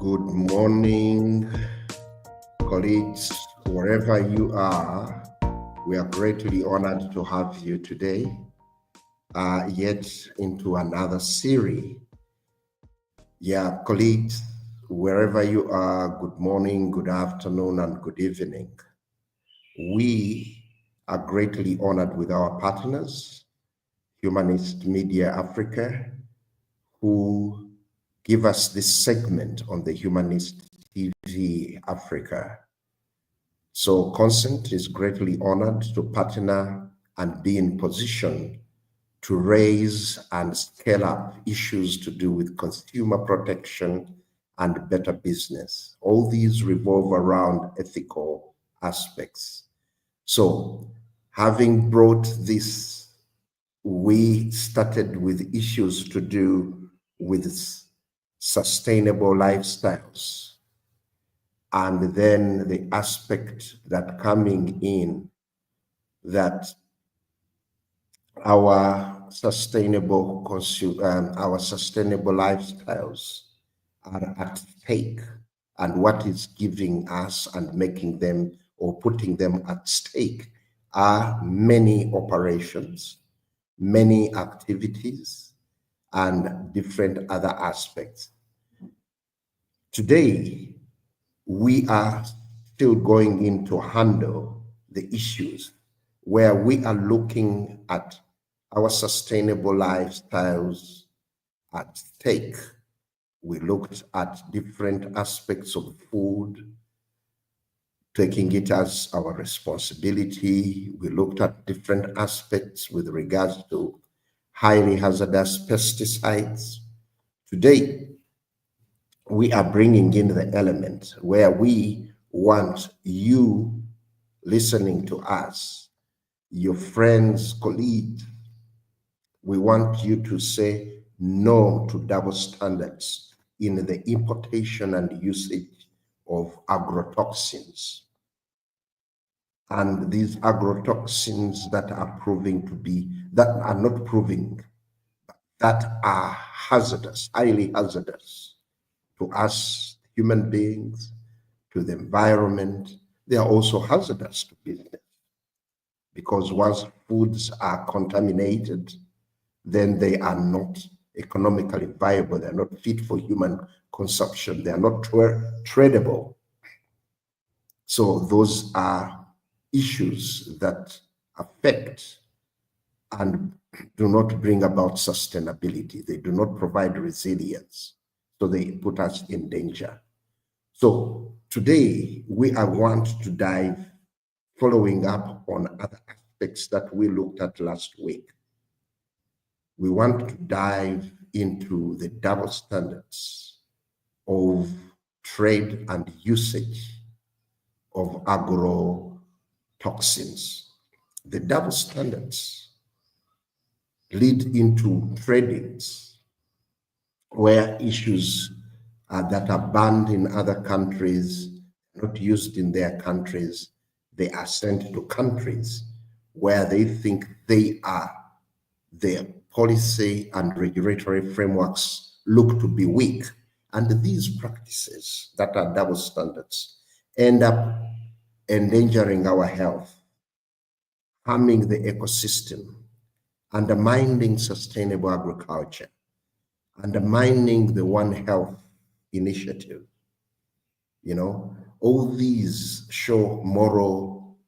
Good morning, colleagues, wherever you are. We are greatly honored to have you today, yet into another series. Colleagues, wherever you are, good morning, good afternoon, and good evening. We are greatly honored with our partners, Humanist Media Africa, who give us this segment on the Humanist TV Africa. So CONSENT is greatly honored to partner and be in position to raise and scale up issues to do with consumer protection and better business. All these revolve around ethical aspects. So having brought this, we started with issues to do with sustainable lifestyles, and then the aspect that coming in that our sustainable lifestyles are at stake, and what is giving us and making them or putting them at stake are many operations, many activities, and different other aspects. Today, we are still going in to handle the issues where we are looking at our sustainable lifestyles at stake. We looked at different aspects of food, taking it as our responsibility. We looked at different aspects with regards to highly hazardous pesticides. Today, we are bringing in the element where we want you listening to us, your friends, colleagues, we want you to say no to double standards in the importation and usage of agrotoxins. And these agrotoxins that are not proving, that are hazardous, highly hazardous to us human beings, to the environment. They are also hazardous to business, because once foods are contaminated, then they are not economically viable. They're not fit for human consumption. They are not tradable. So those are issues that affect and do not bring about sustainability. They do not provide resilience. So they put us in danger. So today we are want to dive, following up on other aspects that we looked at last week. We want to dive into the double standards of trade and usage of agrotoxins. The double standards lead into tradings where issues that are banned in other countries, not used in their countries, they are sent to countries where they think their policy and regulatory frameworks look to be weak. And these practices that are double standards end up endangering our health, harming the ecosystem, undermining sustainable agriculture, undermining the One Health initiative. All these show moral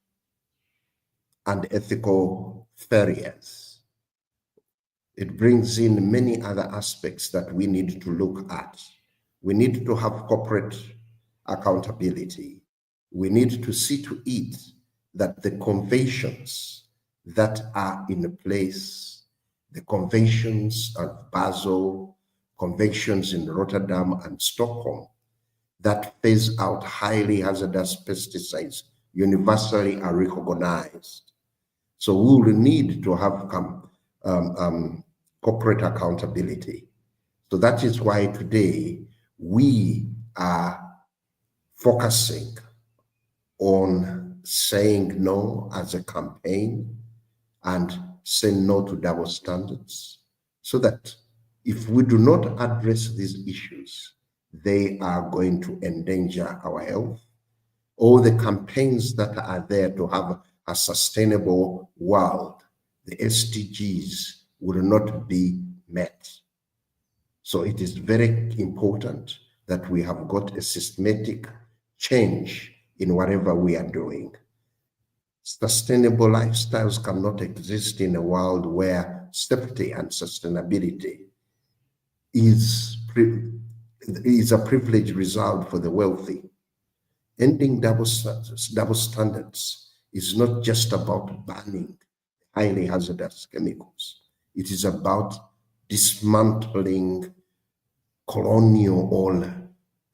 and ethical failures. It brings in many other aspects that we need to look at. We need to have corporate accountability. We need to see to it that the conventions that are in place, the conventions of Basel, conventions in Rotterdam and Stockholm, that phase out highly hazardous pesticides universally are recognized. So we will need to have corporate accountability. So that is why today we are focusing on saying no as a campaign and saying no to double standards, so that if we do not address these issues, they are going to endanger our health. All the campaigns that are there to have a sustainable world, the SDGs will not be met. So it is very important that we have got a systematic change in whatever we are doing. Sustainable lifestyles cannot exist in a world where safety and sustainability is a privilege reserved for the wealthy. Ending double standards is not just about banning highly hazardous chemicals. It is about dismantling colonial or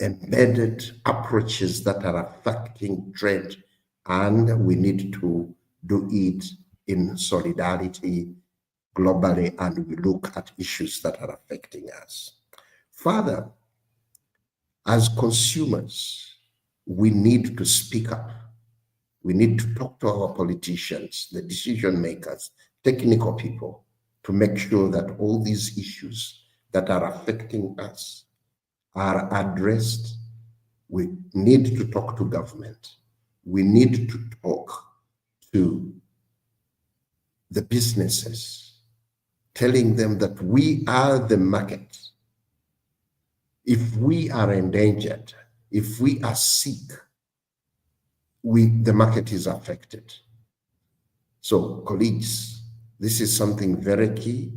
embedded approaches that are affecting trade, and we need to do it in solidarity globally, and we look at issues that are affecting us. Further, as consumers, we need to speak up. We need to talk to our politicians, the decision makers, technical people, to make sure that all these issues that are affecting us are addressed. We need to talk to government. We need to talk to the businesses, telling them that we are the market. If we are endangered, if we are sick, the market is affected. So, colleagues, this is something very key.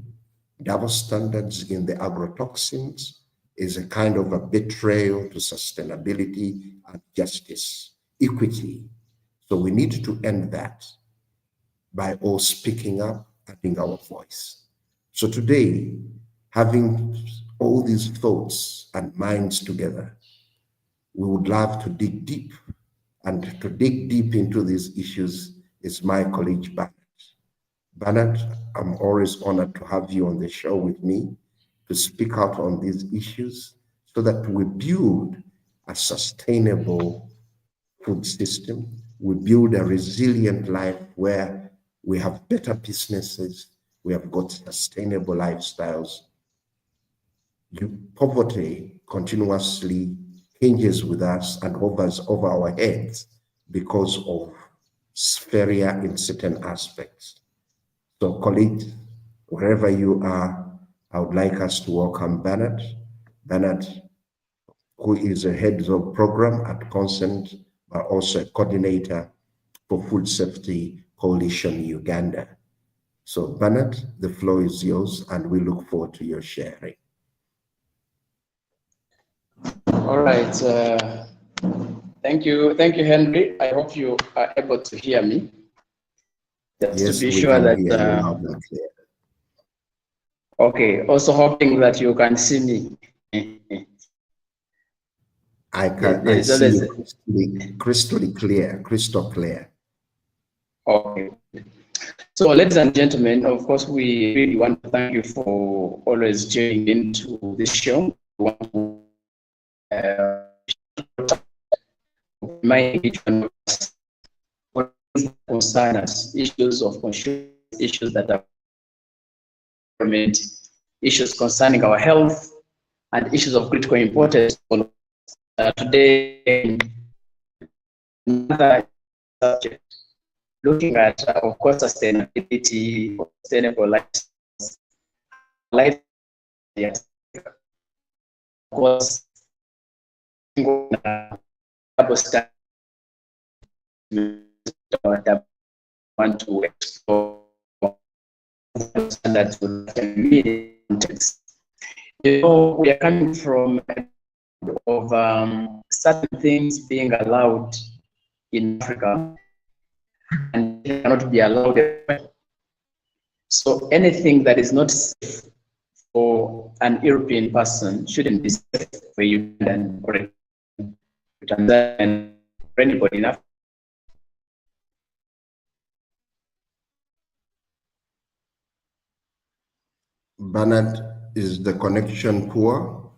Double standards in the agrotoxins is a kind of a betrayal to sustainability and justice, equity. So we need to end that by all speaking up, adding our voice. So today, having all these thoughts and minds together, we would love to dig deep. And to dig deep into these issues is my colleague, Bernard. Bernard, I'm always honored to have you on the show with me to speak out on these issues so that we build a sustainable food system, we build a resilient life where we have better businesses, we have got sustainable lifestyles. Poverty continuously hinges with us and hovers over our heads because of failure in certain aspects. So, colleagues, wherever you are, I would like us to welcome Bernard. Bernard, who is a head of program at CONSENT, but also a coordinator for Food Safety Coalition Uganda. So, Bernard, the floor is yours, and we look forward to your sharing. All right. Thank you, Henry. I hope you are able to hear me. Just yes, to be sure that. Hear you loud and clear. Okay. Also hoping that you can see me. I can. I see you crystal clear. Okay. So, ladies and gentlemen, of course, we really want to thank you for always joining into this show. We want to remind each one of us what concern us, issues of conscience, issues that are environment, issues concerning our health, and issues of critical importance. Today, another subject, looking at, of course, sustainability, sustainable life, yes, of course, double standard. Want to explore standards in context. You know, we are coming from of certain things being allowed in Africa and cannot be allowed elsewhere. So anything that is not safe for an European person shouldn't be safe for Ugandan or Tanzanian or anybody in Africa. Bernard, is the connection poor?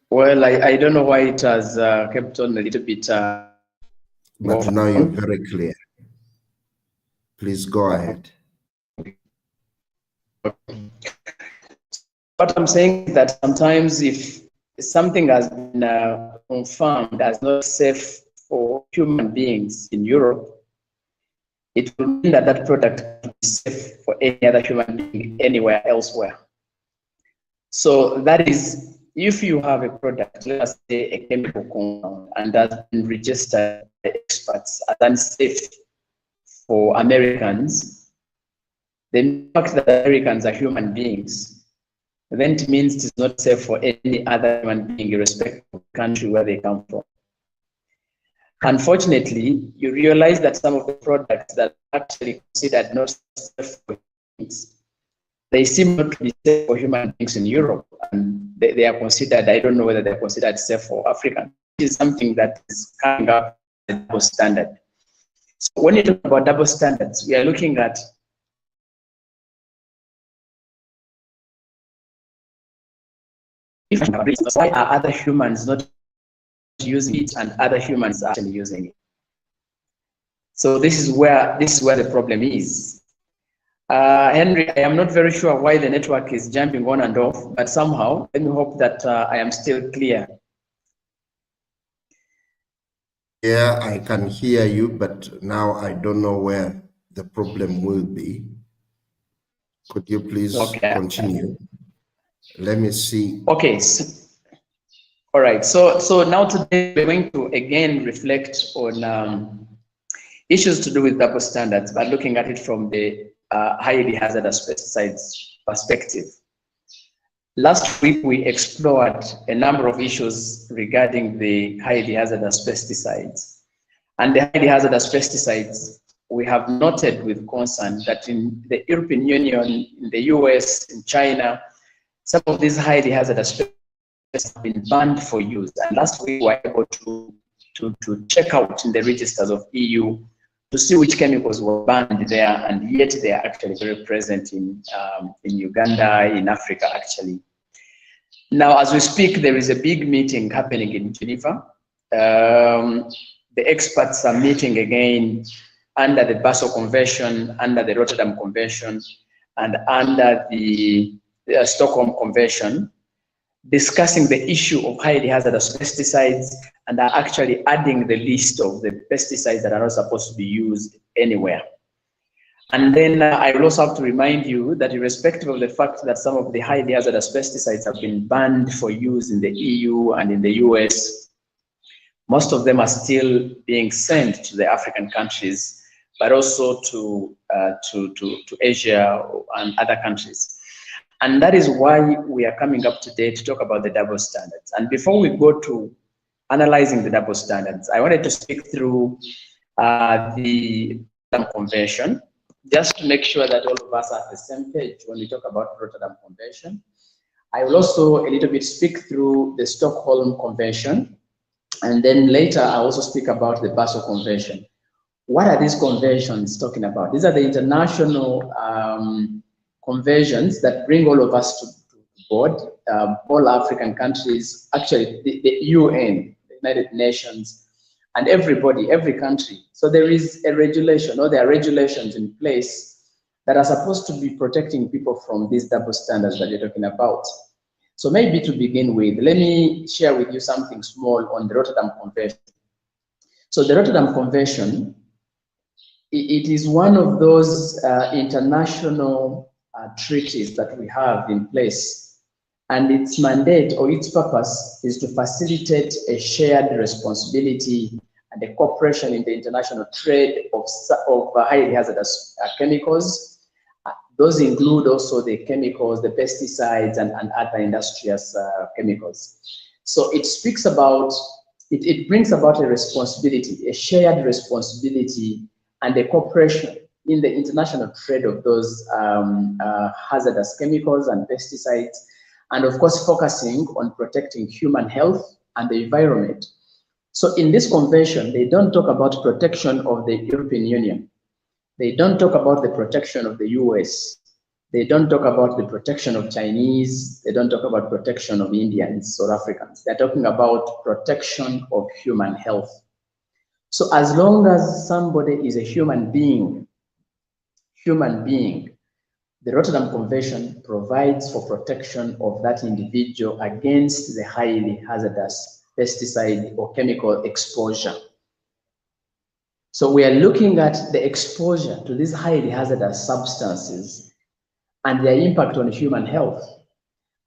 Well, I don't know why it has kept on a little bit. But now you're very clear. Please go ahead. What I'm saying is that sometimes if something has been confirmed as not safe for human beings in Europe, it will mean that that product can be safe for any other human being anywhere elsewhere. So that is, if you have a product, let us say a chemical compound, and that's been registered by experts as unsafe for Americans, the fact that Americans are human beings, then it means it's not safe for any other human being, irrespective of the country where they come from. Unfortunately, you realize that some of the products that are actually considered not safe for humans, they seem not to be safe for human beings in Europe, and they are considered, I don't know whether they're considered safe for Africans. It is something that is coming up as a double standard. So when you talk about double standards, we are looking at why are other humans not using it and other humans are actually using it. So this is where the problem is. Henry, I am not very sure why the network is jumping on and off, but somehow, let me hope that I am still clear. Yeah, I can hear you, but now I don't know where the problem will be. Could you please continue? Let me see. Okay. So, all right. So now today we're going to again reflect on issues to do with double standards, but looking at it from the highly hazardous pesticides perspective. Last week, we explored a number of issues regarding the highly hazardous pesticides. And the highly hazardous pesticides, we have noted with concern that in the European Union, in the US, in China, some of these highly hazardous pesticides have been banned for use. And last week, we were able to check out in the registers of EU to see which chemicals were banned there, and yet they are actually very present in Uganda, in Africa, actually. Now, as we speak, there is a big meeting happening in Geneva. The experts are meeting again under the Basel Convention, under the Rotterdam Convention, and under the Stockholm Convention, discussing the issue of highly hazardous pesticides, and are actually adding the list of the pesticides that are not supposed to be used anywhere. And then I will also have to remind you that irrespective of the fact that some of the highly hazardous pesticides have been banned for use in the EU and in the US, most of them are still being sent to the African countries, but also to Asia and other countries. And that is why we are coming up today to talk about the double standards. And before we go to analyzing the double standards, I wanted to speak through the Rotterdam Convention, just to make sure that all of us are at the same page when we talk about Rotterdam Convention. I will also a little bit speak through the Stockholm Convention, and then later I'll also speak about the Basel Convention. What are these conventions talking about? These are the international conventions that bring all of us to board, all African countries, actually the UN, the United Nations, and everybody, every country. So there is a regulation, or there are regulations in place that are supposed to be protecting people from these double standards that you're talking about. So maybe to begin with, let me share with you something small on the Rotterdam Convention. So the Rotterdam Convention, it is one of those international treaties that we have in place, and its mandate or its purpose is to facilitate a shared responsibility and a cooperation in the international trade of highly hazardous chemicals. Those include also the chemicals, the pesticides, and other industrious chemicals. So it speaks about, it brings about a responsibility, a shared responsibility, and a cooperation in the international trade of those hazardous chemicals and pesticides, and of course focusing on protecting human health and the environment. So in this convention, they don't talk about protection of the European Union. They don't talk about the protection of the US. They don't talk about the protection of Chinese. They don't talk about protection of Indians or Africans. They're talking about protection of human health. So as long as somebody is a human being, the Rotterdam Convention provides for protection of that individual against the highly hazardous pesticide or chemical exposure. So we are looking at the exposure to these highly hazardous substances and their impact on human health.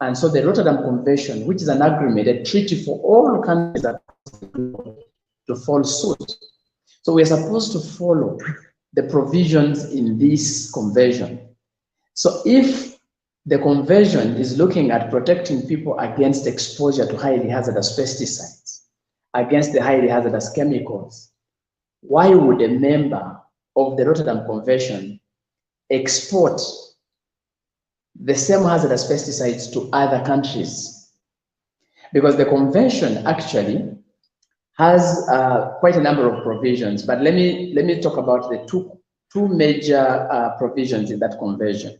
And so the Rotterdam Convention, which is an agreement, a treaty for all countries to follow suit. So we are supposed to follow the provisions in this convention. So if the convention is looking at protecting people against exposure to highly hazardous pesticides, against the highly hazardous chemicals, why would a member of the Rotterdam Convention export the same hazardous pesticides to other countries? Because the convention actually has quite a number of provisions, but let me talk about the two major provisions in that convention.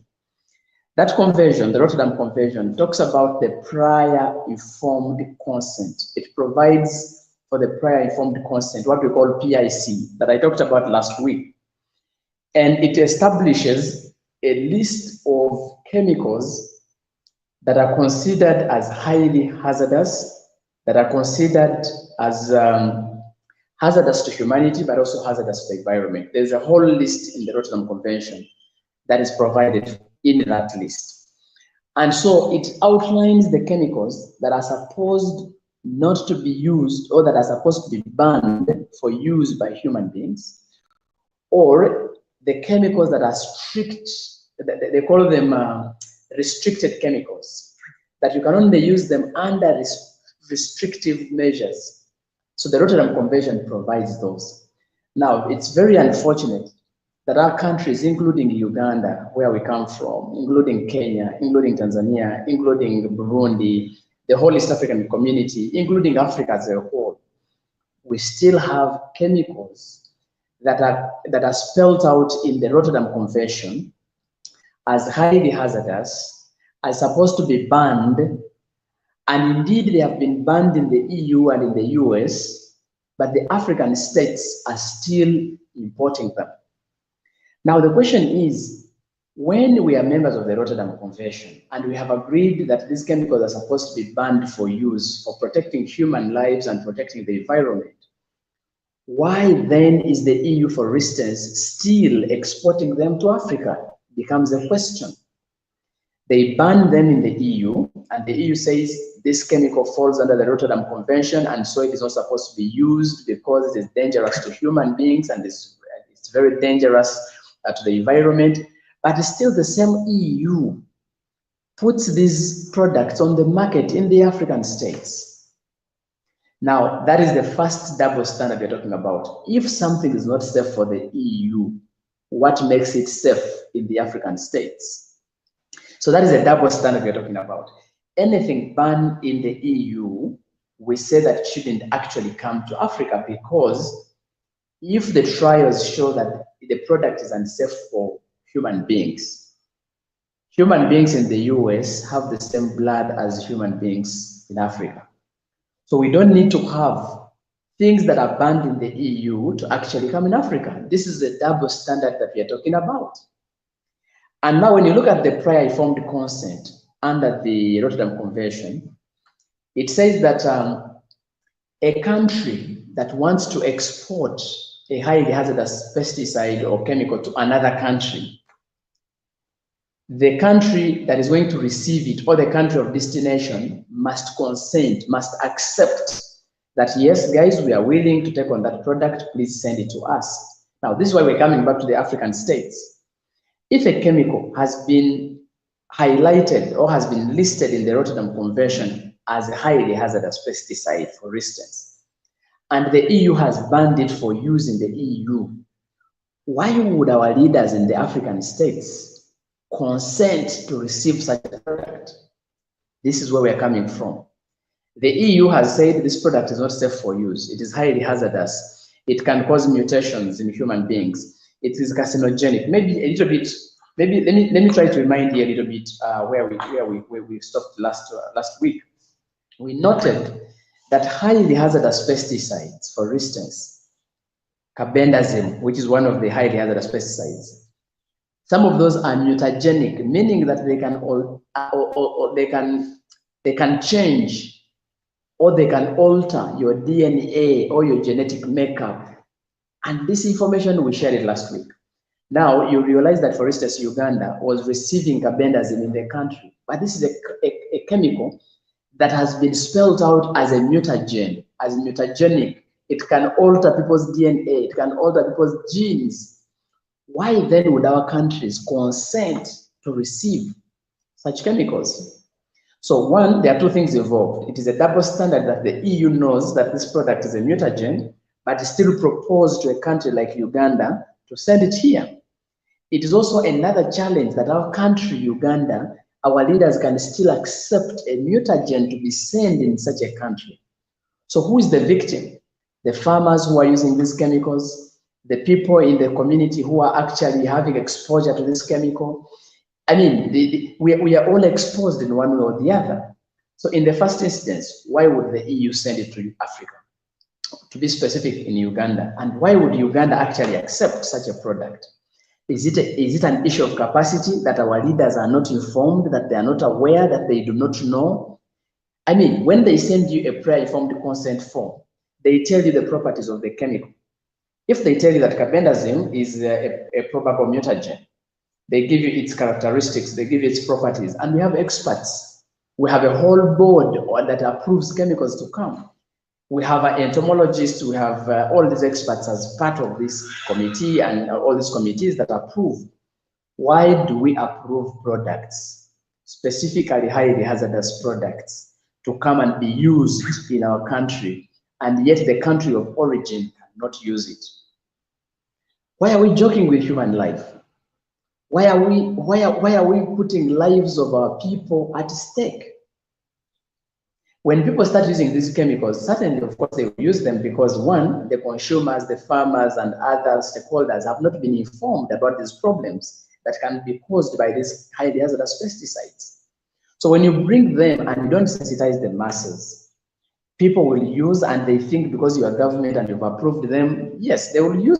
That convention, the Rotterdam Convention, talks about the prior informed consent. It provides for the prior informed consent, what we call PIC, that I talked about last week. And it establishes a list of chemicals that are considered as highly hazardous, that are considered as hazardous to humanity, but also hazardous to the environment. There's a whole list in the Rotterdam Convention that is provided in that list. And so it outlines the chemicals that are supposed not to be used, or that are supposed to be banned for use by human beings, or the chemicals that are strict, they call them restricted chemicals, that you can only use them under restrictive measures. So the Rotterdam Convention provides those. Now, it's very unfortunate that our countries, including Uganda, where we come from, including Kenya, including Tanzania, including Burundi, the whole East African community, including Africa as a whole, we still have chemicals that are spelled out in the Rotterdam Convention as highly hazardous, as supposed to be banned, and indeed they have been banned in the EU and in the US, but the African states are still importing them. Now the question is, when we are members of the Rotterdam Convention and we have agreed that these chemicals are supposed to be banned for use, for protecting human lives and protecting the environment, why then is the EU, for instance, still exporting them to Africa? Becomes a question. They ban them in the EU, and the EU says this chemical falls under the Rotterdam Convention, and so it is not supposed to be used because it is dangerous to human beings and it's very dangerous to the environment. But still the same EU puts these products on the market in the African states. Now, that is the first double standard we're talking about. If something is not safe for the EU, what makes it safe in the African states? So that is a double standard we're talking about. Anything banned in the EU, we say that it shouldn't actually come to Africa, because if the trials show that the product is unsafe for human beings in the US have the same blood as human beings in Africa. So we don't need to have things that are banned in the EU to actually come in Africa. This is the double standard that we are talking about. And now when you look at the prior informed consent under the Rotterdam Convention, it says that a country that wants to export a highly hazardous pesticide or chemical to another country, the country that is going to receive it, or the country of destination, must consent, must accept that, yes, guys, we are willing to take on that product, please send it to us. Now, this is why we're coming back to the African states. If a chemical has been highlighted or has been listed in the Rotterdam Convention as a highly hazardous pesticide, for instance, and the EU has banned it for use in the EU, why would our leaders in the African states consent to receive such a product? This is where we are coming from. The EU has said this product is not safe for use. It is highly hazardous. It can cause mutations in human beings. It is carcinogenic. Maybe a little bit. Maybe let me try to remind you a little bit where we stopped last week. We noted that highly hazardous pesticides, for instance, carbendazim, which is one of the highly hazardous pesticides, Some of those are mutagenic, meaning that they can or they can change or they can alter your DNA or your genetic makeup. And this information we shared it last week. Now you realize that, for instance, Uganda was receiving carbendazim in the country, but this is a chemical that has been spelled out as a mutagen, as mutagenic. It can alter people's DNA, it can alter people's genes. Why then would our countries consent to receive such chemicals? So one, there are two things involved. It is a double standard that the EU knows that this product is a mutagen, but still proposed to a country like Uganda to send it here. It is also another challenge that our country, Uganda, our leaders can still accept a mutagen to be sent in such a country. So who is the victim? The farmers who are using these chemicals, the people in the community who are actually having exposure to this chemical. I mean, we are all exposed in one way or the other. So in the first instance, why would the EU send it to Africa? To be specific, in Uganda. And why would Uganda actually accept such a product? Is it an issue of capacity that our leaders are not informed, that they are not aware, that they do not know? I mean, when they send you a pre-informed consent form, they tell you the properties of the chemical. If they tell you that carbendazim is a probable mutagen, they give you its characteristics, they give you its properties, and we have experts. We have a whole board that approves chemicals to come. We have entomologists, we have all these experts as part of this committee and all these committees that approve. Why do we approve products, specifically highly hazardous products, to come and be used in our country, and yet the country of origin cannot use it? Why are we joking with human life? Why are we putting lives of our people at stake? When people start using these chemicals, certainly, of course, they will use them because, one, the consumers, the farmers, and other stakeholders have not been informed about these problems that can be caused by these highly hazardous pesticides. So when you bring them and you don't sensitize the masses, people will use, and they think because you are government and you've approved them, yes, they will use.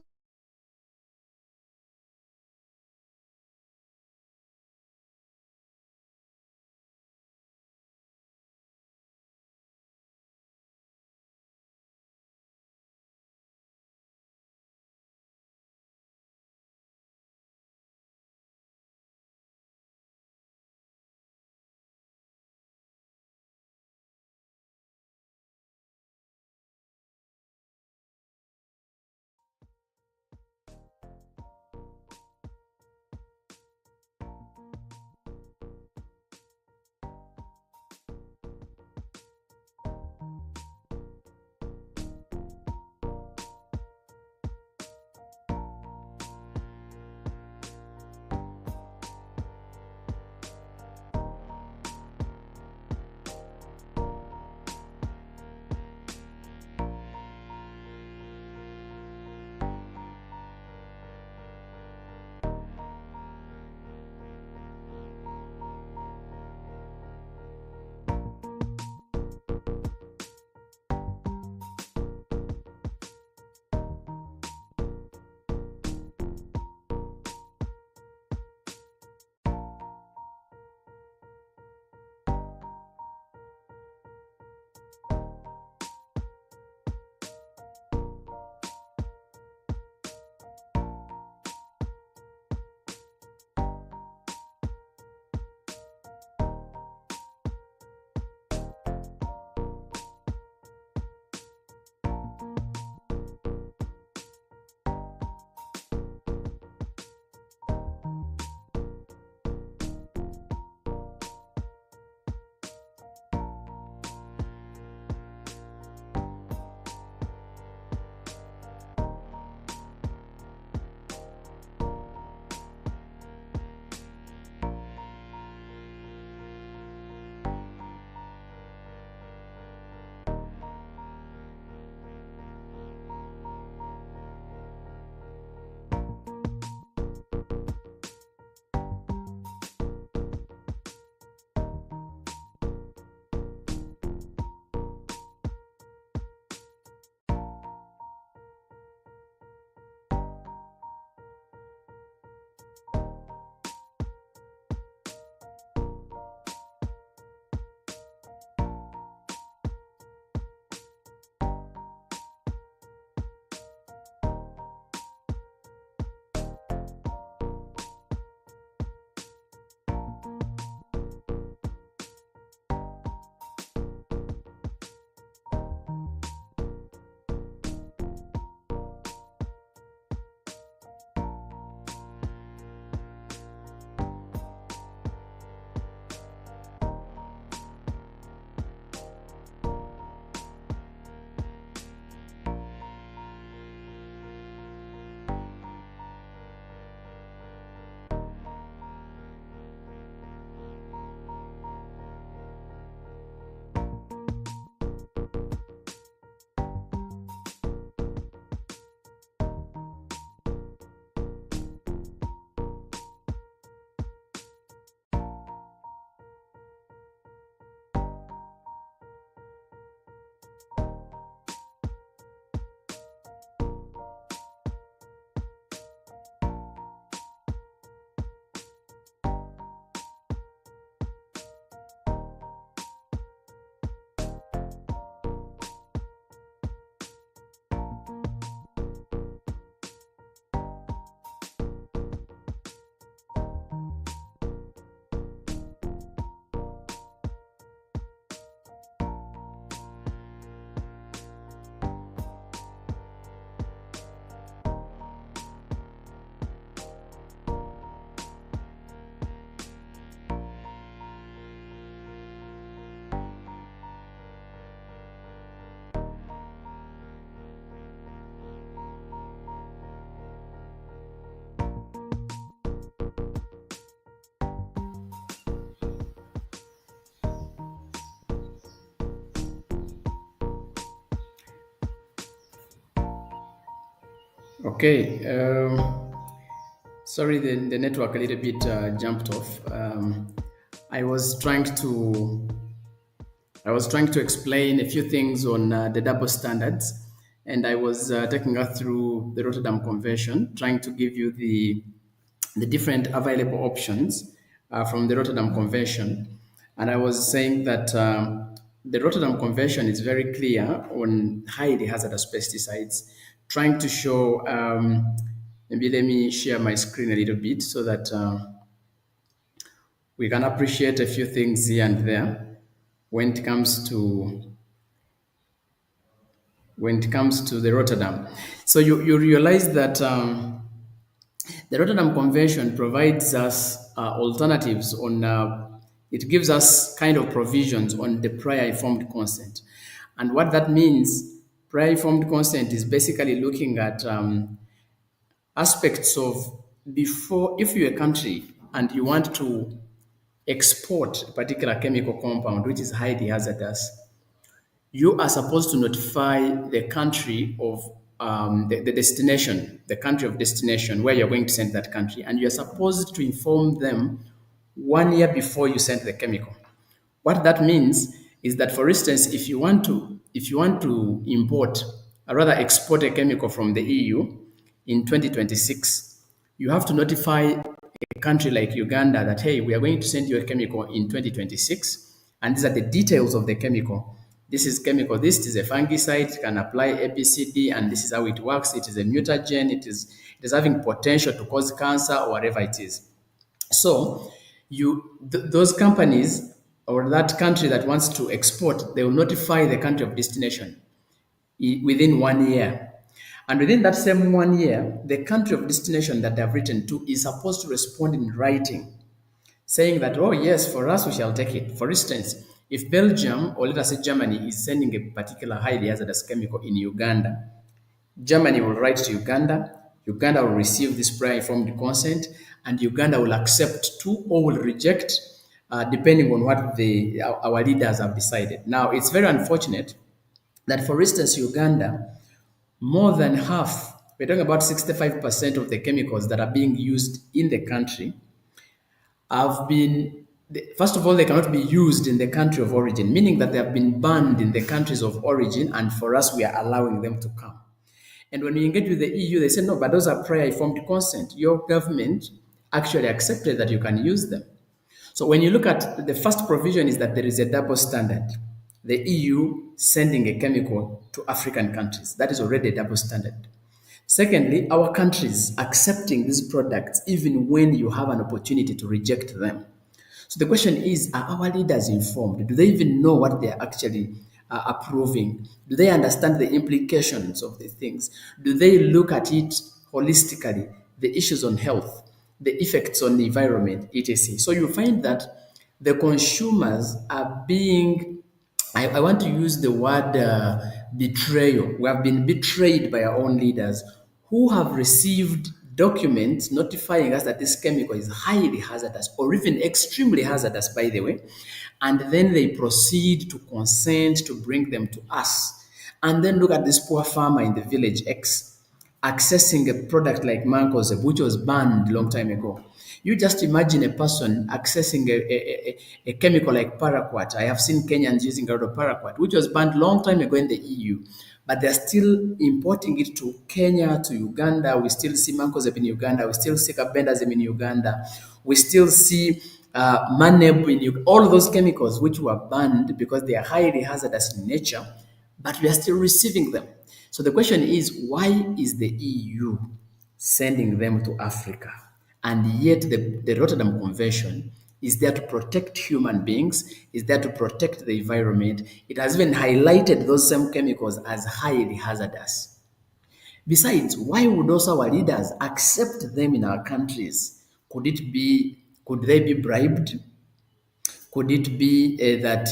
Okay. Sorry, the network a little bit jumped off. I was trying to I was trying to explain a few things on the double standards, and I was taking us through the Rotterdam Convention, trying to give you the different available options from the Rotterdam Convention. And I was saying that the Rotterdam Convention is very clear on highly hazardous pesticides, trying to show. Maybe let me share my screen a little bit so that we can appreciate a few things here and there when it comes to the Rotterdam. So you realize that the Rotterdam Convention provides us alternatives on. It gives us kind of provisions on the prior informed consent, and what that means. Prior informed consent is basically looking at aspects of before, if you're a country and you want to export a particular chemical compound which is highly hazardous, you are supposed to notify the country of the destination, the country of destination where you're going to send that country, and you're supposed to inform them 1 year before you send the chemical. What that means is that, for instance, if you want to import, or rather export a chemical from the EU in 2026, you have to notify a country like Uganda that, hey, we are going to send you a chemical in 2026, and these are the details of the chemical. This is chemical. This is a fungicide, can apply ABCD, and this is how it works. It is a mutagen. It is having potential to cause cancer or whatever it is. So those companies or that country that wants to export, they will notify the country of destination within 1 year. And within that same 1 year, the country of destination that they have written to is supposed to respond in writing, saying that, oh, yes, for us, we shall take it. For instance, if Belgium, or let us say Germany, is sending a particular highly hazardous chemical in Uganda, Germany will write to Uganda. Uganda will receive this prior informed consent, and Uganda will accept to or will reject, depending on what our leaders have decided. Now, it's very unfortunate that, for instance, Uganda, more than half, we're talking about 65% of the chemicals that are being used in the country have been, first of all, they cannot be used in the country of origin, meaning that they have been banned in the countries of origin, and for us, we are allowing them to come. And when we engage with the EU, they say, no, but those are prior informed consent. Your government actually accepted that you can use them. So when you look at the first provision is that there is a double standard. The EU sending a chemical to African countries. That is already a double standard. Secondly, our countries accepting these products even when you have an opportunity to reject them. So the question is, are our leaders informed? Do they even know what they are actually approving? Do they understand the implications of these things? Do they look at it holistically, the issues on health, the effects on the environment, etc.? So you find that the consumers are being, I want to use the word betrayal. We have been betrayed by our own leaders who have received documents notifying us that this chemical is highly hazardous or even extremely hazardous, by the way. And then they proceed to consent to bring them to us. And then look at this poor farmer in the village X accessing a product like mancozeb, which was banned a long time ago. You just imagine a person accessing a chemical like paraquat. I have seen Kenyans using a lot of paraquat, which was banned long time ago in the EU, but they're still importing it to Kenya, to Uganda. We still see mancozeb in Uganda. We still see carbendazim in Uganda. We still see maneb in Uganda. All those chemicals which were banned because they are highly hazardous in nature, but we are still receiving them. So the question is, why is the EU sending them to Africa? And yet the Rotterdam Convention is there to protect human beings, is there to protect the environment. It has even highlighted those same chemicals as highly hazardous. Besides, why would also our leaders accept them in our countries? Could they be bribed? Could it be that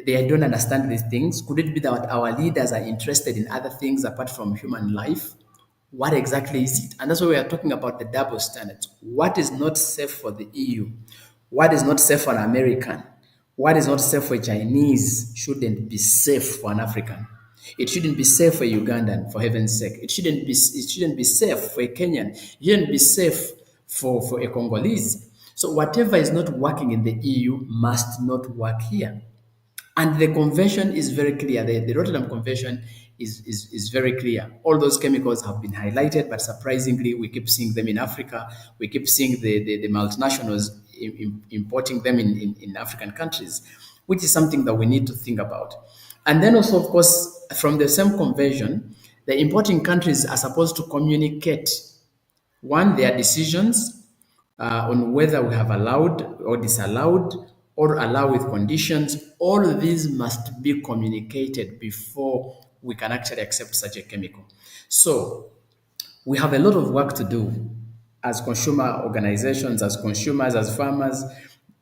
they don't understand these things? Could it be that our leaders are interested in other things apart from human life? What exactly is it? And that's why we are talking about the double standards. What is not safe for the EU? What is not safe for an American? What is not safe for a Chinese shouldn't be safe for an African. It shouldn't be safe for a Ugandan, for heaven's sake. It shouldn't be safe for a Kenyan. It shouldn't be safe for a Congolese. So whatever is not working in the EU must not work here. And the convention is very clear. The Rotterdam Convention is very clear. All those chemicals have been highlighted, but surprisingly, we keep seeing them in Africa. We keep seeing the multinationals importing them in African countries, which is something that we need to think about. And then also, of course, from the same convention, the importing countries are supposed to communicate one, their decisions on whether we have allowed or disallowed or allow with conditions. All of these must be communicated before we can actually accept such a chemical. So we have a lot of work to do as consumer organizations, as consumers, as farmers,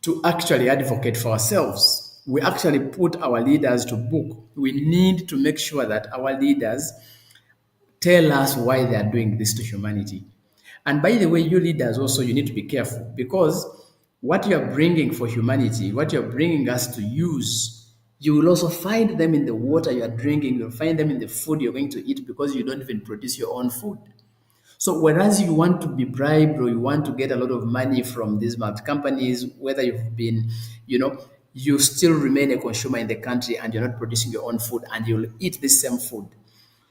to actually advocate for ourselves. We actually put our leaders to book. We need to make sure that our leaders tell us why they are doing this to humanity. And by the way, you leaders also, you need to be careful because what you are bringing for humanity, what you're bringing us to use, you will also find them in the water you are drinking, you'll find them in the food you're going to eat because you don't even produce your own food. So whereas you want to be bribed or you want to get a lot of money from these multi companies, whether you've been, you still remain a consumer in the country and you're not producing your own food and you'll eat the same food.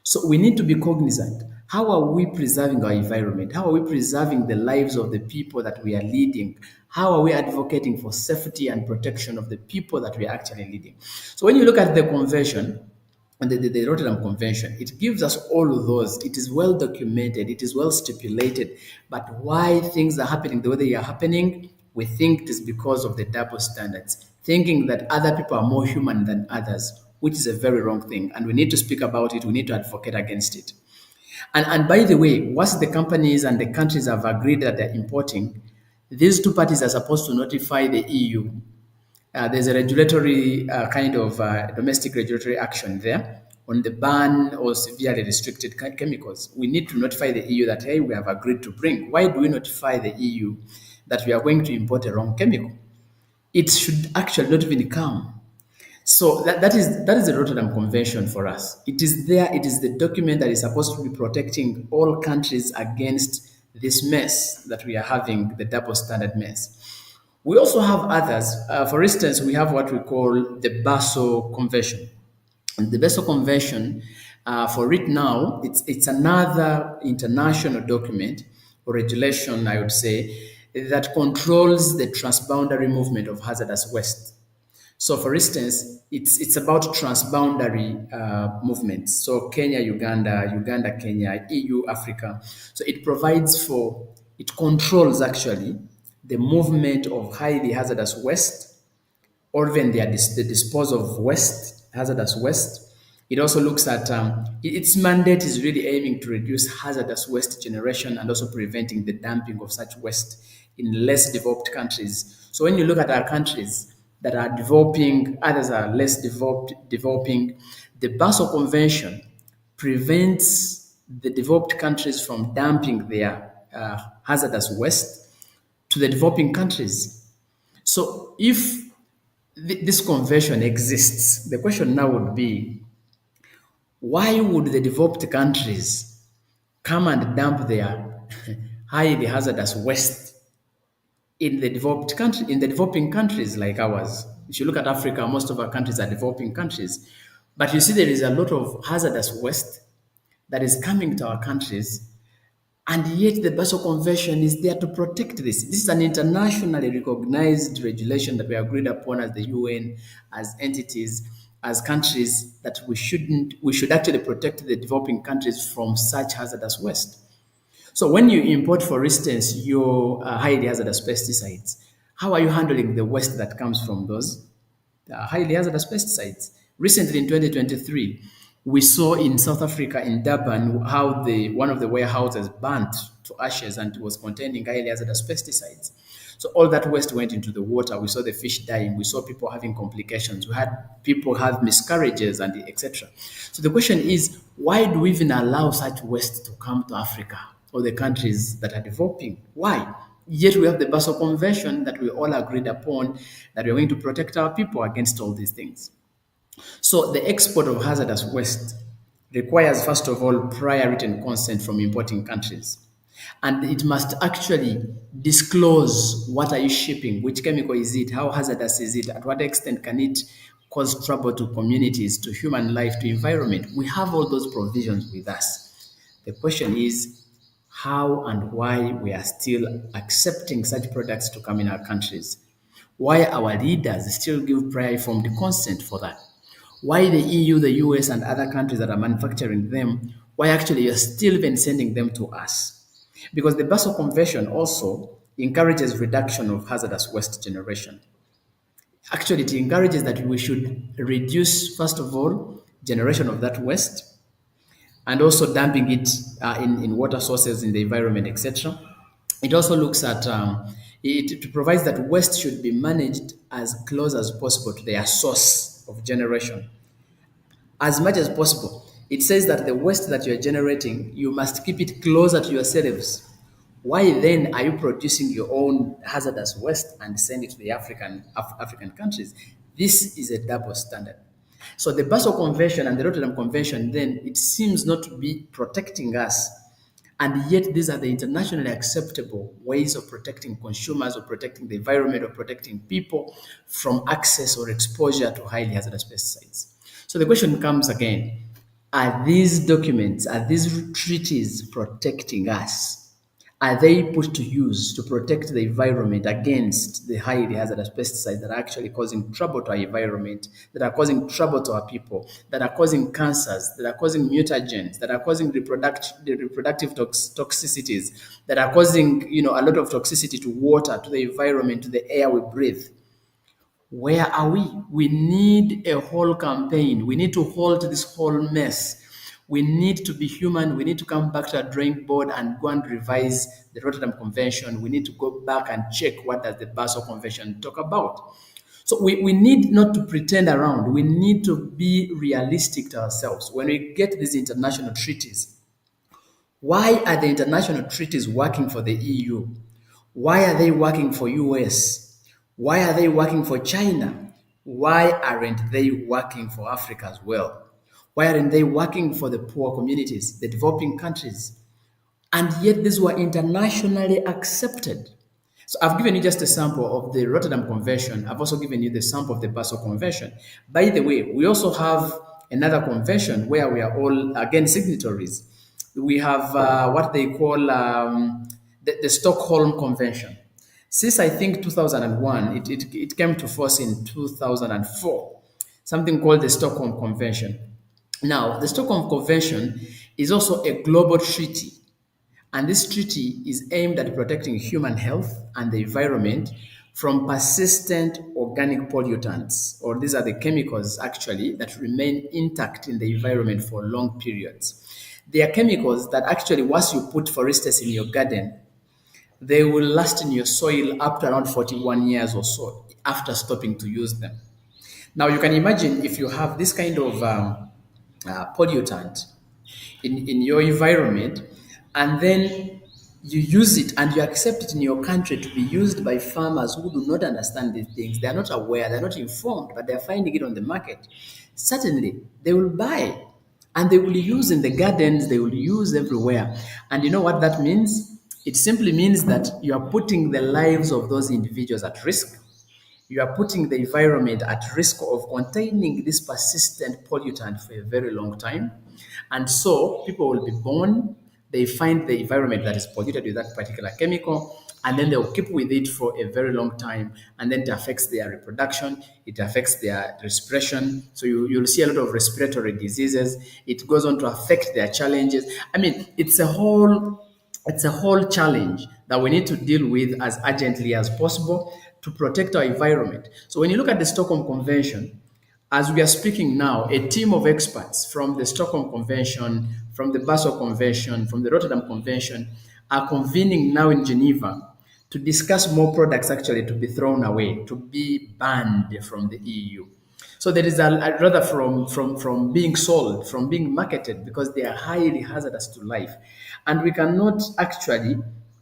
So we need to be cognizant. How are we preserving our environment? How are we preserving the lives of the people that we are leading? How are we advocating for safety and protection of the people that we are actually leading? So when you look at the convention, and the Rotterdam Convention, it gives us all of those. It is well documented, it is well stipulated. But why things are happening the way they are happening, we think it is because of the double standards, thinking that other people are more human than others, which is a very wrong thing. And we need to speak about it, we need to advocate against it. And by the way, once the companies and the countries have agreed that they're importing, these two parties are supposed to notify the EU. There's a regulatory kind of domestic regulatory action there on the ban or severely restricted chemicals. We need to notify the EU that, hey, we have agreed to bring. Why do we notify the EU that we are going to import a wrong chemical? It should actually not even come. So that is the Rotterdam Convention for us. It is there. It is the document that is supposed to be protecting all countries against this mess that we are having, the double standard mess. We also have others. For instance, we have what we call the Basel Convention. And the Basel Convention, for it now, it's another international document or regulation, I would say, that controls the transboundary movement of hazardous waste. So, for instance, it's about transboundary movements. So, Kenya, Uganda, Uganda, Kenya, EU, Africa. So, it controls actually the movement of highly hazardous waste or even the disposal of waste, hazardous waste. It also looks at its mandate is really aiming to reduce hazardous waste generation and also preventing the dumping of such waste in less developed countries. So when you look at our countries that are developing, others are less developing, the Basel Convention prevents the developed countries from dumping their hazardous waste to the developing countries. So if this convention exists, the question now would be, why would the developed countries come and dump their highly hazardous waste in the developing countries like ours? If you look at Africa, most of our countries are developing countries. But you see there is a lot of hazardous waste that is coming to our countries, and yet the Basel Convention is there to protect this. This is an internationally recognized regulation that we agreed upon as the UN, as entities, as countries, that we should actually protect the developing countries from such hazardous waste. So when you import, for instance, your highly hazardous pesticides, how are you handling the waste that comes from those highly hazardous pesticides? Recently in 2023, we saw in South Africa, in Durban, how one of the warehouses burnt to ashes and it was containing highly hazardous pesticides. So all that waste went into the water. We saw the fish dying. We saw people having complications. We had people have miscarriages and etc. So the question is, why do we even allow such waste to come to Africa or the countries that are developing? Why? Yet we have the Basel Convention that we all agreed upon, that we're going to protect our people against all these things. So the export of hazardous waste requires, first of all, prior written consent from importing countries. And it must actually disclose what are you shipping, which chemical is it, how hazardous is it, at what extent can it cause trouble to communities, to human life, to environment. We have all those provisions with us. The question is how and why we are still accepting such products to come in our countries. Why our leaders still give prior informed consent for that. Why the EU, the US, and other countries that are manufacturing them, why actually you're still even sending them to us? Because the Basel Convention also encourages reduction of hazardous waste generation. Actually, it encourages that we should reduce, first of all, generation of that waste and also dumping it in water sources, in the environment, etc. It also looks at, it provides that waste should be managed as close as possible to their source of generation as much as possible. It says that the waste that you're generating, you must keep it closer to yourselves. Why then are you producing your own hazardous waste and send it to the African countries? This is a double standard. So the Basel Convention and the Rotterdam Convention, then it seems not to be protecting us, and yet these are the internationally acceptable ways of protecting consumers, or protecting the environment, or protecting people from access or exposure to highly hazardous pesticides. So the question comes again, are these documents, are these treaties protecting us? Are they put to use to protect the environment against the highly hazardous pesticides that are actually causing trouble to our environment, that are causing trouble to our people, that are causing cancers, that are causing mutagens, that are causing reproductive toxicities, that are causing a lot of toxicity to water, to the environment, to the air we breathe? Where are we? We need a whole campaign. We need to halt this whole mess. We need to be human. We need to come back to a drawing board and go and revise the Rotterdam Convention. We need to go back and check what does the Basel Convention talk about. So we need not to pretend around. We need to be realistic to ourselves. When we get these international treaties, why are the international treaties working for the EU? Why are they working for US? Why are they working for China? Why aren't they working for Africa as well? Why aren't they working for the poor communities, the developing countries? And yet these were internationally accepted. So I've given you just a sample of the Rotterdam Convention. I've also given you the sample of the Basel Convention. By the way, we also have another convention where we are all, again, signatories. We have what they call the Stockholm Convention. Since I think 2001, it came to force in 2004, something called the Stockholm Convention. Now, the Stockholm Convention is also a global treaty, and this treaty is aimed at protecting human health and the environment from persistent organic pollutants, or these are the chemicals actually that remain intact in the environment for long periods. They are chemicals that actually, once you put, for instance, in your garden, they will last in your soil up to around 41 years or so after stopping to use them. Now, you can imagine if you have this kind of pollutant in your environment, and then you use it and you accept it in your country to be used by farmers who do not understand these things. They are not aware, they're not informed, but they're finding it on the market. Certainly, they will buy and they will use in the gardens, they will use everywhere. And you know what that means? It simply means that you are putting the lives of those individuals at risk. You are putting the environment at risk of containing this persistent pollutant for a very long time. And so people will be born, they find the environment that is polluted with that particular chemical, and then they'll keep with it for a very long time. And then it affects their reproduction, it affects their respiration. So you'll see a lot of respiratory diseases. It goes on to affect their challenges. I mean, it's a whole challenge that we need to deal with as urgently as possible to protect our environment. So when you look at the Stockholm Convention, as we are speaking now, a team of experts from the Stockholm Convention, from the Basel Convention, from the Rotterdam Convention are convening now in Geneva to discuss more products actually to be thrown away, to be banned from the EU. So there is rather from being sold, from being marketed, because they are highly hazardous to life, and we cannot actually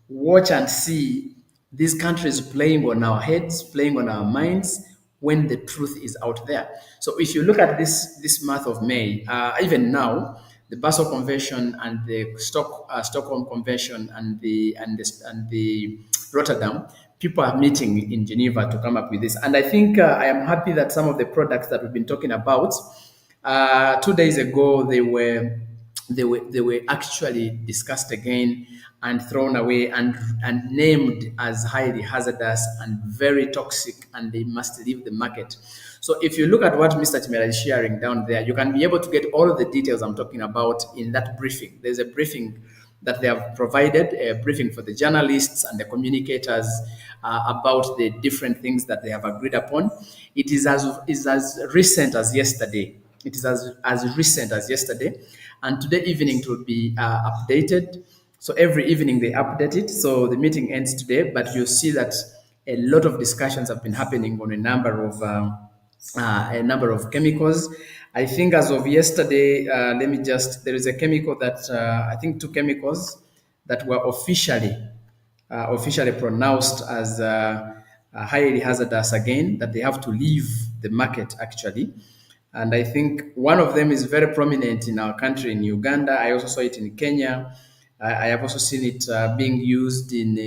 watch and see these countries playing on our heads, playing on our minds, when the truth is out there. So if you look at this month of May, even now, the Basel Convention and the Stockholm Convention and the Rotterdam, people are meeting in Geneva to come up with this. And I think I am happy that some of the products that we've been talking about, 2 days ago, they were actually discussed again and thrown away and named as highly hazardous and very toxic, and they must leave the market. So if you look at what Mr. Chimera is sharing down there, you can be able to get all of the details I'm talking about in that briefing. There's a briefing that they have provided, a briefing for the journalists and the communicators about the different things that they have agreed upon. It is as recent as yesterday. It is as recent as yesterday. And today evening it will be updated. So every evening they update it. So the meeting ends today, but you'll see that a lot of discussions have been happening on a number of chemicals. I think as of yesterday, there is a chemical that, I think two chemicals that were officially pronounced as highly hazardous again, that they have to leave the market actually. And I think one of them is very prominent in our country, in Uganda. I also saw it in Kenya. I have also seen it being used in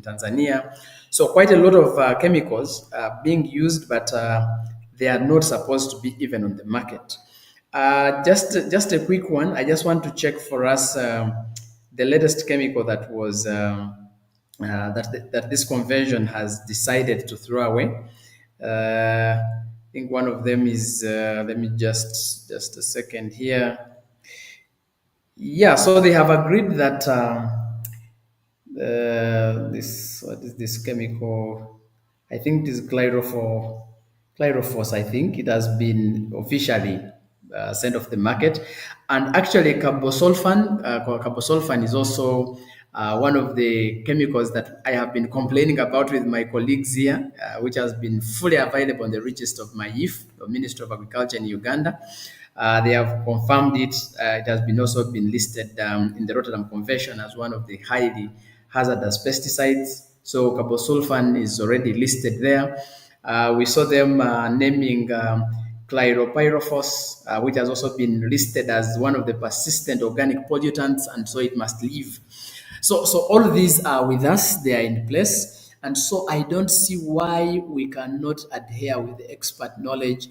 Tanzania. So quite a lot of chemicals being used, but they are not supposed to be even on the market. Just a quick one. I just want to check for us the latest chemical that was that this convention has decided to throw away. I think one of them is. Let me just a second here. Yeah, so they have agreed that this what is this chemical? I think it is chlorophoss. I think it has been officially sent off the market, and actually carbosulfan is also one of the chemicals that I have been complaining about with my colleagues here, which has been fully available on the register of MAIF, the Ministry of Agriculture in Uganda. They have confirmed it. It has been also been listed in the Rotterdam Convention as one of the highly hazardous pesticides. So carbosulfan is already listed there. We saw them naming chloropyrifos, which has also been listed as one of the persistent organic pollutants, and so it must leave. So all of these are with us, they are in place. And so I don't see why we cannot adhere with the expert knowledge.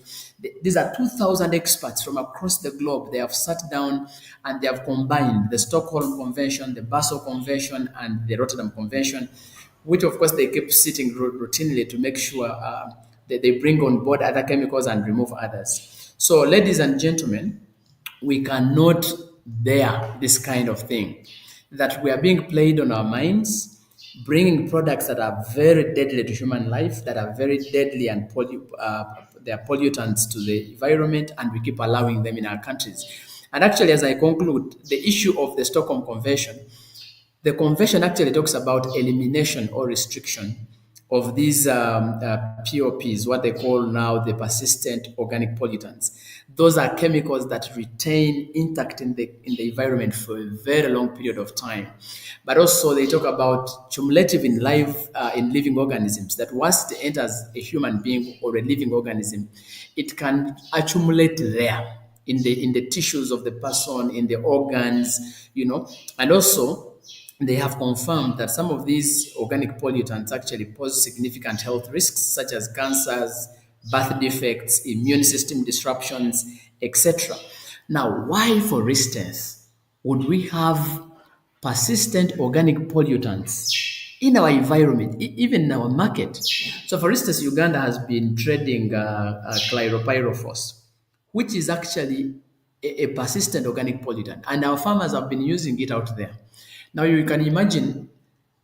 These are 2,000 experts from across the globe. They have sat down and they have combined the Stockholm Convention, the Basel Convention, and the Rotterdam Convention, which of course they keep sitting routinely to make sure that they bring on board other chemicals and remove others. So ladies and gentlemen, we cannot bear this kind of thing, that we are being played on our minds, bringing products that are very deadly to human life, that are very deadly and they are pollutants to the environment, and we keep allowing them in our countries. And actually, as I conclude, the issue of the Stockholm Convention, the convention actually talks about elimination or restriction of these POPs, what they call now the persistent organic pollutants. Those are chemicals that retain intact in the environment for a very long period of time. But also they talk about cumulative in living organisms, that once it enters a human being or a living organism, it can accumulate there in the tissues of the person, in the organs, and also they have confirmed that some of these organic pollutants actually pose significant health risks, such as cancers, birth defects, immune system disruptions, etc. Now, why, for instance, would we have persistent organic pollutants in our environment, even in our market? So, for instance, Uganda has been trading chloropyrifos, which is actually a persistent organic pollutant, and our farmers have been using it out there. Now you can imagine,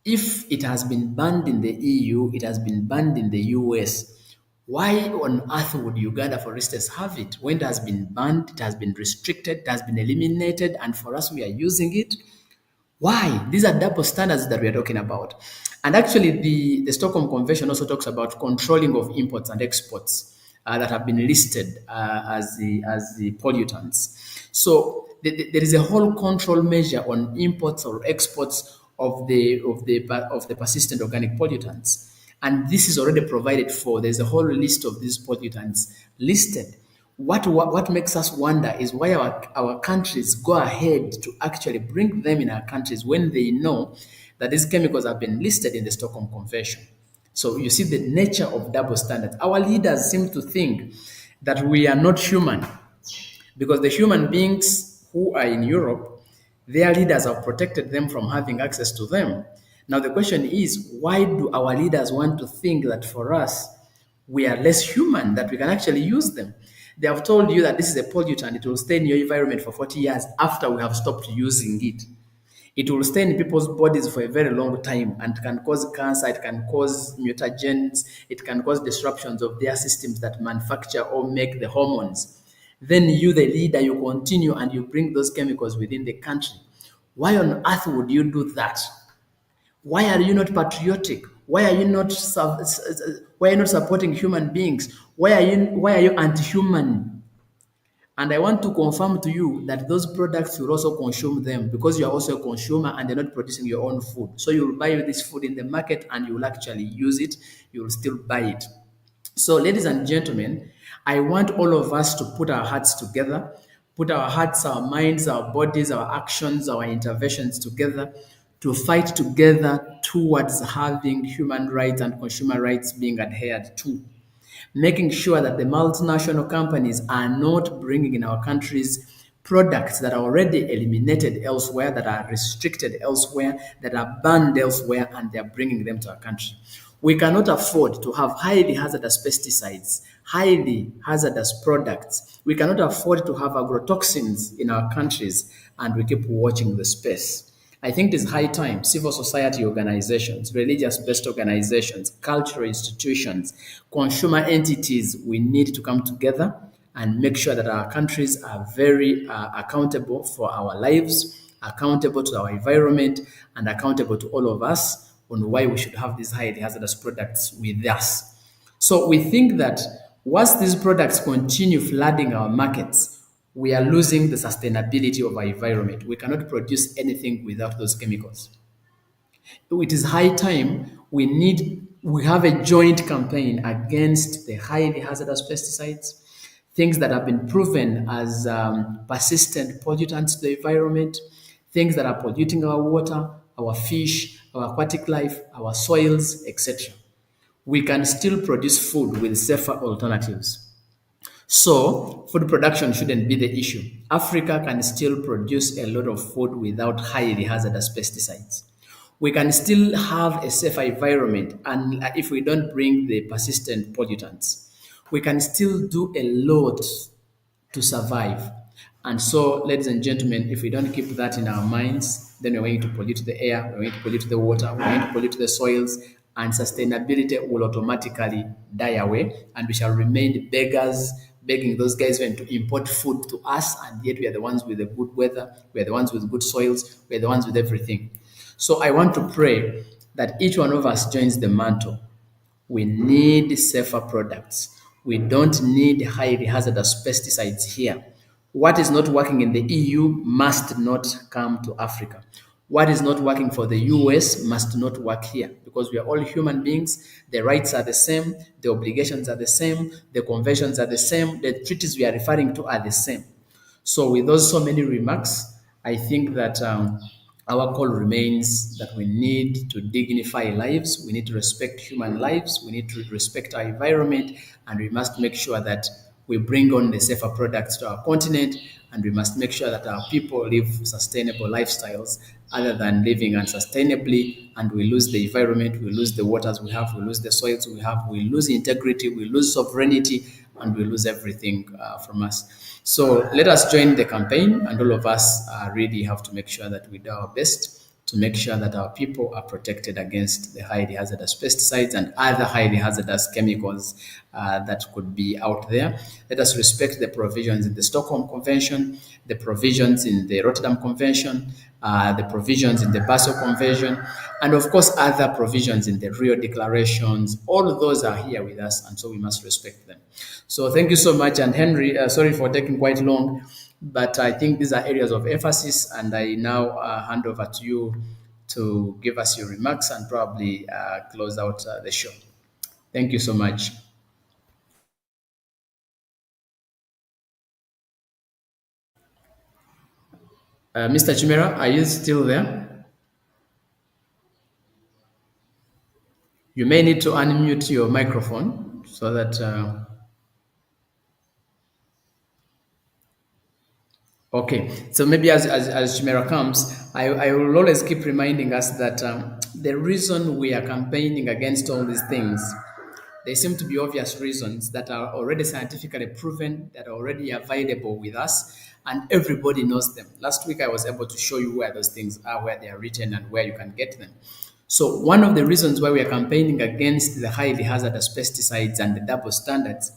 if it has been banned in the EU, it has been banned in the US, why on earth would Uganda, for instance, have it when it has been banned, it has been restricted, it has been eliminated, and for us we are using it? Why? These are double standards that we are talking about. And actually, the Stockholm Convention also talks about controlling of imports and exports that have been listed as the pollutants. So there is a whole control measure on imports or exports of the persistent organic pollutants. And this is already provided for. There's a whole list of these pollutants listed. What makes us wonder is why our countries go ahead to actually bring them in our countries when they know that these chemicals have been listed in the Stockholm Convention. So you see the nature of double standards. Our leaders seem to think that we are not human because the human beings who are in Europe, their leaders have protected them from having access to them. Now, the question is, why do our leaders want to think that for us, we are less human, that we can actually use them? They have told you that this is a pollutant, it will stay in your environment for 40 years after we have stopped using it. It will stay in people's bodies for a very long time and can cause cancer, it can cause mutagens, it can cause disruptions of their systems that manufacture or make the hormones. Then you, the leader, you continue and you bring those chemicals within the country. Why on earth would you do that? Why are you not patriotic? Why are you not supporting human beings? Why are you anti-human? And I want to confirm to you that those products will also consume them because you are also a consumer and you're not producing your own food. So you will buy this food in the market and you will actually use it. You will still buy it. So, ladies and gentlemen, I want all of us to put our hearts together, put our hearts, our minds, our bodies, our actions, our interventions together to fight together towards having human rights and consumer rights being adhered to, making sure that the multinational companies are not bringing in our countries products that are already eliminated elsewhere, that are restricted elsewhere, that are banned elsewhere, and they're bringing them to our country. We cannot afford to have highly hazardous pesticides, highly hazardous products. We cannot afford to have agrotoxins in our countries, and we keep watching the space. I think it is high time civil society organizations, religious-based organizations, cultural institutions, consumer entities, we need to come together and make sure that our countries are very accountable for our lives, accountable to our environment, and accountable to all of us on why we should have these highly hazardous products with us. So we think that once these products continue flooding our markets, we are losing the sustainability of our environment. We cannot produce anything without those chemicals. It is high time we have a joint campaign against the highly hazardous pesticides, things that have been proven as persistent pollutants to the environment, things that are polluting our water, our fish, our aquatic life, our soils, etc. We can still produce food with safer alternatives. So, food production shouldn't be the issue. Africa can still produce a lot of food without highly hazardous pesticides. We can still have a safer environment, and if we don't bring the persistent pollutants, we can still do a lot to survive. And so, ladies and gentlemen, if we don't keep that in our minds, then we're going to pollute the air, we're going to pollute the water, we're going to pollute the soils, and sustainability will automatically die away, and we shall remain beggars, begging those guys when to import food to us, and yet we are the ones with the good weather, we are the ones with good soils, we are the ones with everything. So I want to pray that each one of us joins the mantle. We need safer products. We don't need highly hazardous pesticides here. What is not working in the EU must not come to Africa. What is not working for the US must not work here because we are all human beings. The rights are the same, the obligations are the same, the conventions are the same, the treaties we are referring to are the same. So, with those so many remarks, I think that our call remains that we need to dignify lives, we need to respect human lives, we need to respect our environment, and we must make sure that we bring on the safer products to our continent, and we must make sure that our people live sustainable lifestyles other than living unsustainably, and we lose the environment, we lose the waters we have, we lose the soils we have, we lose integrity, we lose sovereignty, and we lose everything from us. So let us join the campaign, and all of us really have to make sure that we do our best to make sure that our people are protected against the highly hazardous pesticides and other highly hazardous chemicals that could be out there. Let us respect the provisions in the Stockholm Convention, the provisions in the Rotterdam Convention, the provisions in the Basel Convention, and of course other provisions in the Rio Declarations. All of those are here with us, and so we must respect them. So thank you so much. And Henry, sorry for taking quite long, but I think these are areas of emphasis, and I now hand over to you to give us your remarks and probably close out the show. Thank you so much. Mr. Chimera, are you still there? You may need to unmute your microphone so that. Okay, so maybe as Chimera comes, I will always keep reminding us that the reason we are campaigning against all these things, they seem to be obvious reasons that are already scientifically proven, that are already available with us, and everybody knows them. Last week, I was able to show you where those things are, where they are written, and where you can get them. So, one of the reasons why we are campaigning against the highly hazardous pesticides and the double standards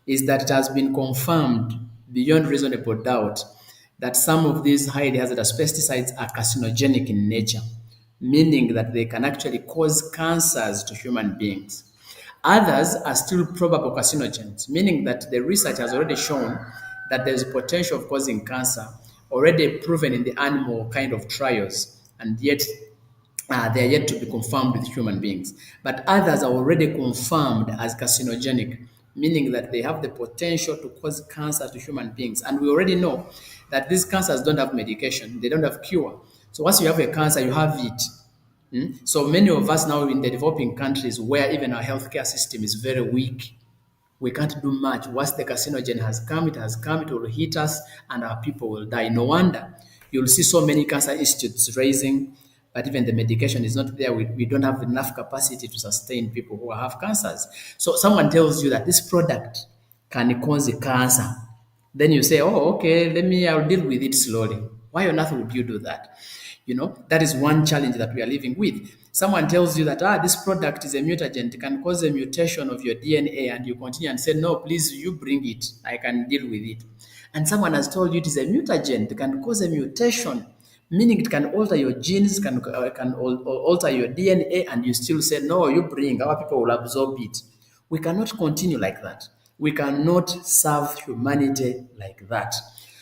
is that it has been confirmed beyond reasonable doubt that some of these highly hazardous pesticides are carcinogenic in nature, meaning that they can actually cause cancers to human beings. Others are still probable carcinogens, meaning that the research has already shown that there's potential of causing cancer, already proven in the animal kind of trials, and yet they are yet to be confirmed with human beings. But others are already confirmed as carcinogenic, meaning that they have the potential to cause cancer to human beings. And we already know that these cancers don't have medication, they don't have cure. So once you have a cancer, you have it. So many of us now in the developing countries where even our healthcare system is very weak, we can't do much. Once the carcinogen has come, it will hit us, and our people will die. No wonder you'll see so many cancer institutes raising, but even the medication is not there. We don't have enough capacity to sustain people who have cancers. So someone tells you that this product can cause a cancer. Then you say, oh, okay, I'll deal with it slowly. Why on earth would you do that? That is one challenge that we are living with. Someone tells you that this product is a mutagen, it can cause a mutation of your DNA, and you continue and say, no, please, you bring it, I can deal with it. And someone has told you it is a mutagen, it can cause a mutation, meaning it can alter your genes, can alter your DNA, and you still say, no, you bring, our people will absorb it. We cannot continue like that. We cannot serve humanity like that.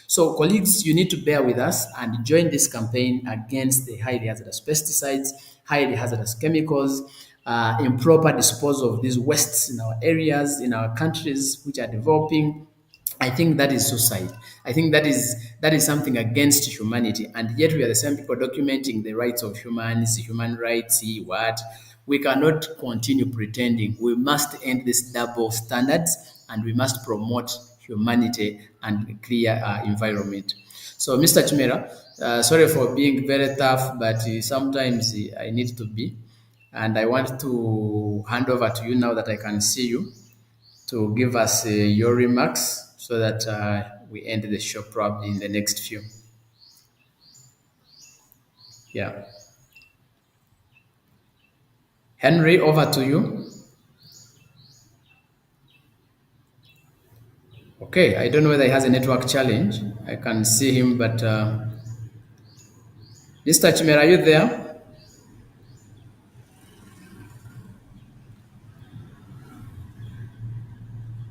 So, colleagues, you need to bear with us and join this campaign against the highly hazardous pesticides, highly hazardous chemicals, improper disposal of these wastes in our areas, in our countries which are developing. I think that is suicide. I think that is something against humanity, and yet we are the same people documenting the rights of humans, human rights. What we cannot continue pretending. We must end these double standards, and we must promote humanity and clear environment. So, Mr. Chimera, sorry for being very tough, but sometimes I need to be, and I want to hand over to you now that I can see you to give us your remarks so that we end the show probably in the next few. Yeah. Henry, over to you. Okay, I don't know whether he has a network challenge. I can see him, but Mr. Chimera, are you there?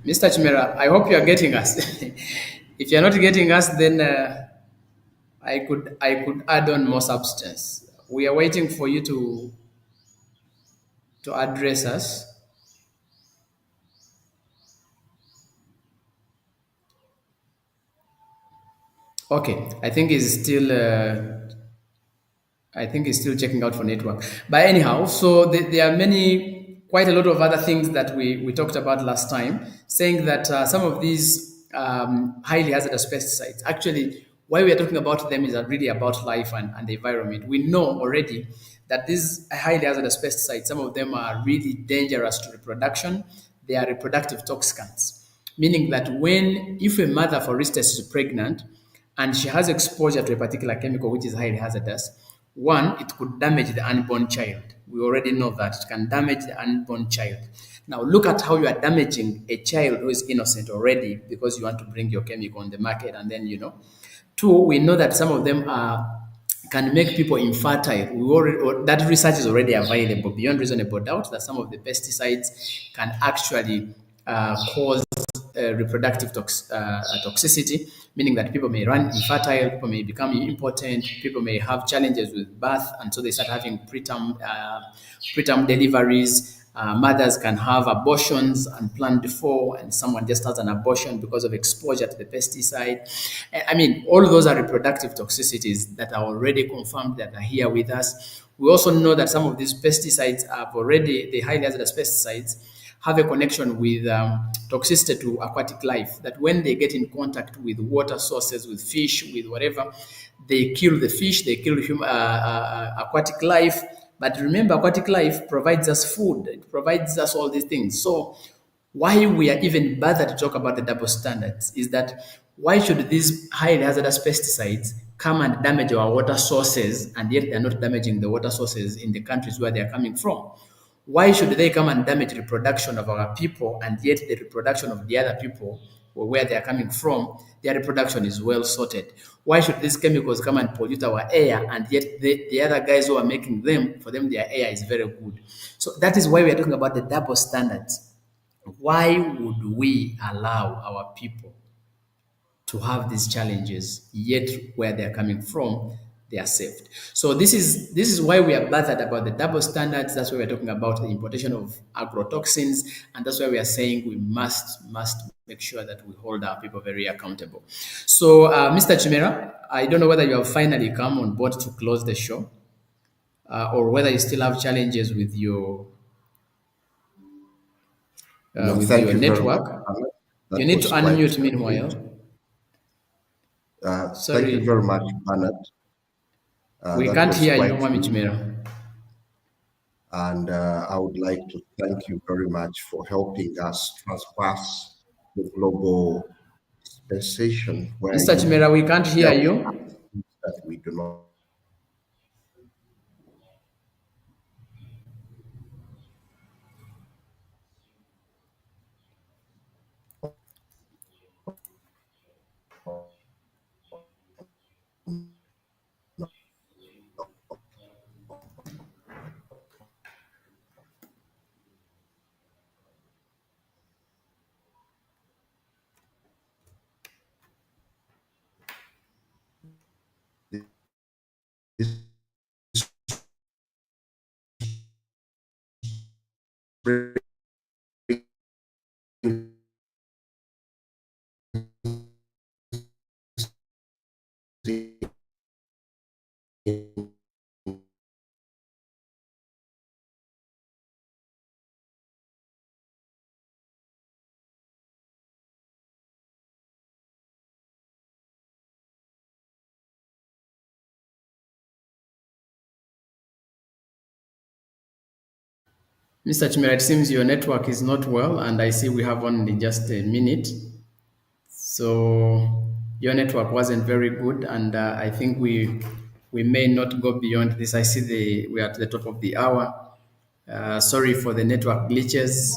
Mr. Chimera, I hope you are getting us. If you're not getting us, then I could add on more substance. We are waiting for you to address us. Okay, I think he's still checking out for network. But anyhow, so there are quite a lot of other things that we talked about last time, saying that some of these highly hazardous pesticides, actually, why we are talking about them is really about life and the environment. We know already that these highly hazardous pesticides, some of them are really dangerous to reproduction. They are reproductive toxicants, meaning that if a mother, for instance, is pregnant, and she has exposure to a particular chemical which is highly hazardous, one, it could damage the unborn child. We already know that it can damage the unborn child. Now, look at how you are damaging a child who is innocent already because you want to bring your chemical on the market, and then Two, we know that some of them can make people infertile. That research is already available beyond reasonable doubt that some of the pesticides can actually cause reproductive toxicity, meaning that people may run infertile, people may become impotent, people may have challenges with birth, and so they start having preterm deliveries. Mothers can have abortions unplanned before, and someone just has an abortion because of exposure to the pesticide. I mean, all those are reproductive toxicities that are already confirmed that are here with us. We also know that some of these pesticides have already, the highly hazardous pesticides, have a connection with toxicity to aquatic life, that when they get in contact with water sources, with fish, with whatever, they kill the fish, they kill aquatic life. But remember, aquatic life provides us food, it provides us all these things. So why we are even bothered to talk about the double standards is that why should these highly hazardous pesticides come and damage our water sources, and yet they're not damaging the water sources in the countries where they're coming from? Why should they come and damage reproduction of our people, and yet the reproduction of the other people, or where they are coming from, their reproduction is well sorted? Why should these chemicals come and pollute our air, and yet the other guys who are making them, for them their air is very good? So that is why we are talking about the double standards. Why would we allow our people to have these challenges, yet where they're coming from, they are saved? So this is why we are bothered about the double standards. That's why we're talking about the importation of agrotoxins, and that's why we are saying we must make sure that we hold our people very accountable. So, Mr. Chimera, I don't know whether you have finally come on board to close the show, or whether you still have challenges No, with thank your you very much, network. Bernard. You That need to was quite unmute great. meanwhile. Thank you Sorry, very much, Bernard. we That can't was hear you, quite Mami good. Chimera. And I would like to thank you very much for helping us transverse the global dispensation where Mr. you Chimera, we can't hear help you. us that we do not. Mr. Chimera, it seems your network is not well, and I see we have only just a minute. So your network wasn't very good, and I think we may not go beyond this. I see we are at the top of the hour. Sorry for the network glitches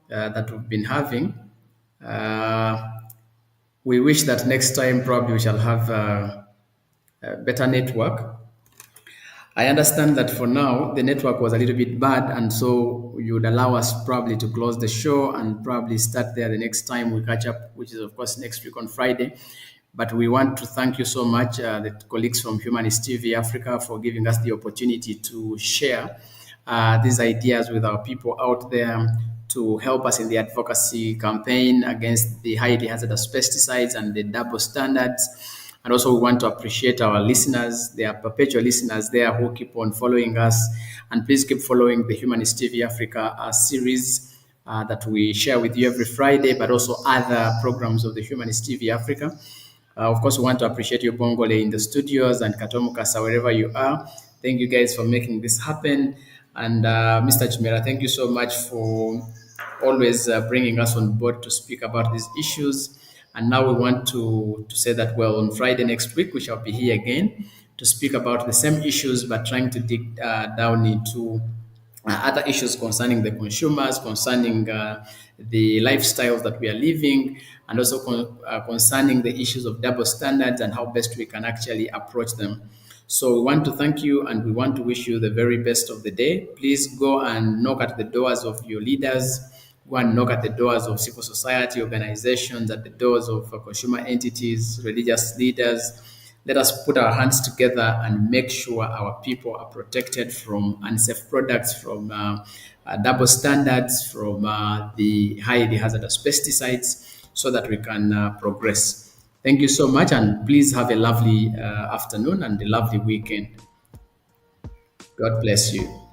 that we've been having. Uh, we wish that next time probably we shall have a better network. I understand that for now the network was a little bit bad, and so you would allow us probably to close the show and probably start there the next time we catch up, which is of course next week on Friday. But we want to thank you so much, the colleagues from Humanist TV Africa, for giving us the opportunity to share these ideas with our people out there, to help us in the advocacy campaign against the highly hazardous pesticides and the double standards. And also, we want to appreciate our listeners. There are perpetual listeners there who keep on following us. And please keep following the Humanist TV Africa series that we share with you every Friday, but also other programs of the Humanist TV Africa. Of course, we want to appreciate you, Bongole, in the studios, and Katomu Kasa, wherever you are. Thank you guys for making this happen. And Mr. Chimera, thank you so much for always bringing us on board to speak about these issues. And now we want to say that, well, on Friday next week, we shall be here again to speak about the same issues, but trying to dig down into other issues concerning the consumers, concerning the lifestyles that we are living, and also concerning the issues of double standards and how best we can actually approach them. So we want to thank you, and we want to wish you the very best of the day. Please go and knock at the doors of your leaders. Go and knock at the doors of civil society organizations, at the doors of consumer entities, religious leaders. Let us put our hands together and make sure our people are protected from unsafe products, from double standards from the highly hazardous pesticides so that we can progress. Thank you so much, and please have a lovely afternoon and a lovely weekend. God bless you.